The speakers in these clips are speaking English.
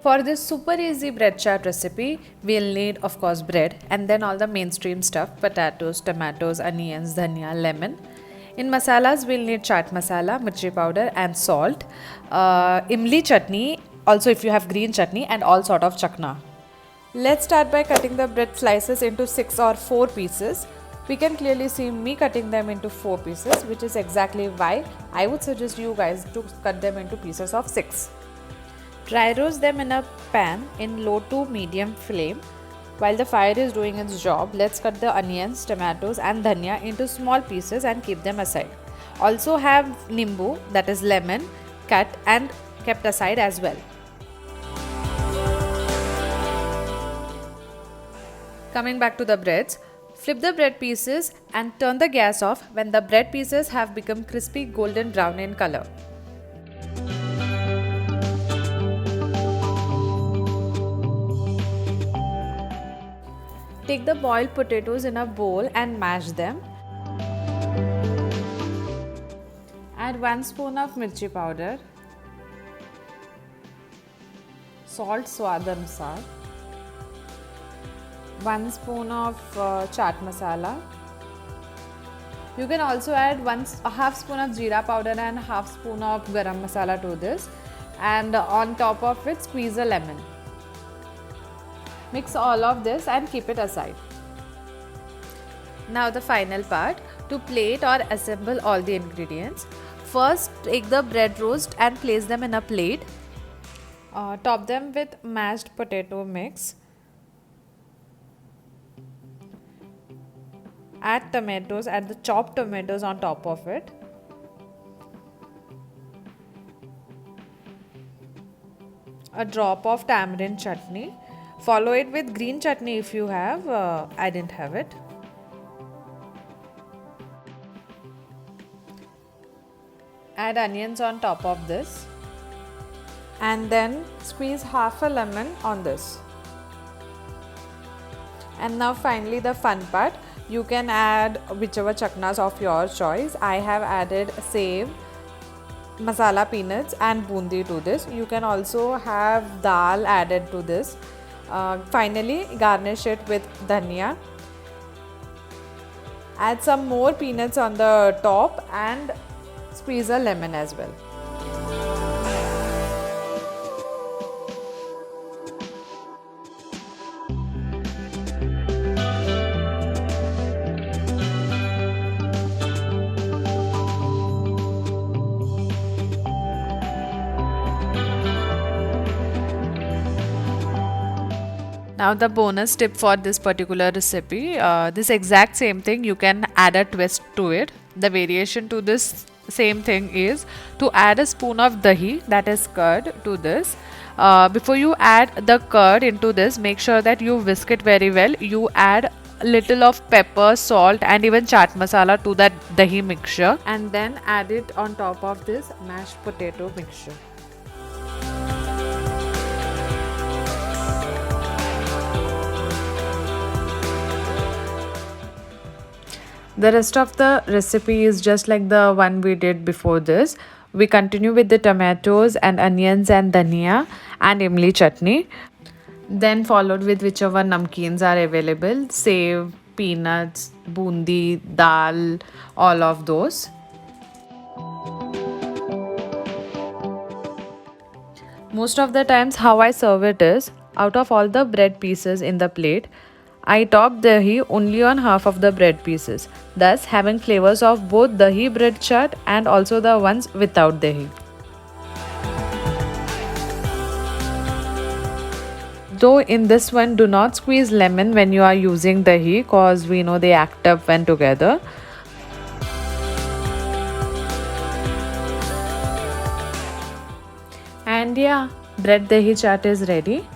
For this super easy bread chaat recipe, we'll need of course bread and then all the mainstream stuff: potatoes, tomatoes, onions, dhania, lemon. In masalas, we'll need chaat masala, mirchi powder and salt, imli chutney, also if you have green chutney, and all sort of chakna. Let's start by cutting the bread slices into 6 or 4 pieces. We can clearly see me cutting them into 4 pieces, which is exactly why I would suggest you guys to cut them into pieces of 6. Dry roast them in a pan in low to medium flame. While the fire is doing its job, let's cut the onions, tomatoes and dhania into small pieces and keep them aside. Also have nimbu, that is lemon, cut and kept aside as well. Coming back to the breads, flip the bread pieces and turn the gas off when the bread pieces have become crispy golden brown in color. Take the boiled potatoes in a bowl and mash them. Add 1 spoon of mirchi powder, salt swad anusar, 1 spoon of chaat masala. You can also add a half spoon of jeera powder and half spoon of garam masala to this, and on top of it squeeze a lemon. Mix all of this and keep it aside. Now the final part, to plate or assemble all the ingredients. First take the bread roast and place them in a plate. Top them with mashed potato mix. Add tomatoes, add the chopped tomatoes on top of it. A drop of tamarind chutney. Follow it with green chutney if you have. I didn't have it. Add onions on top of this. And then squeeze half a lemon on this. And now finally the fun part. You can add whichever chaknas of your choice. I have added sev, masala peanuts and bundi to this. You can also have dal added to this. Finally garnish it with dhania. Add some more peanuts on the top and squeeze a lemon as well. Now the bonus tip for this particular recipe, this exact same thing you can add a twist to it. The variation to this same thing is to add a spoon of dahi, that is curd, to this. Before you add the curd into this, make sure that you whisk it very well. You add a little of pepper, salt and even chaat masala to that dahi mixture, and then add it on top of this mashed potato mixture. The rest of the recipe is just like the one we did before this. We continue with the tomatoes and onions and dhania and imli chutney. Then followed with whichever namkeens are available. Sev, peanuts, bundi, dal, all of those. Most of the times how I serve it is, out of all the bread pieces in the plate, I top dahi only on half of the bread pieces, thus having flavors of both dahi bread chaat and also the ones without dahi. Though in this one, do not squeeze lemon when you are using dahi, cause we know they act up when together. And yeah, bread dahi chaat is ready.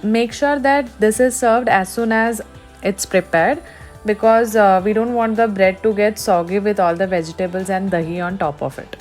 Make sure that this is served as soon as it's prepared, because we don't want the bread to get soggy with all the vegetables and dahi on top of it.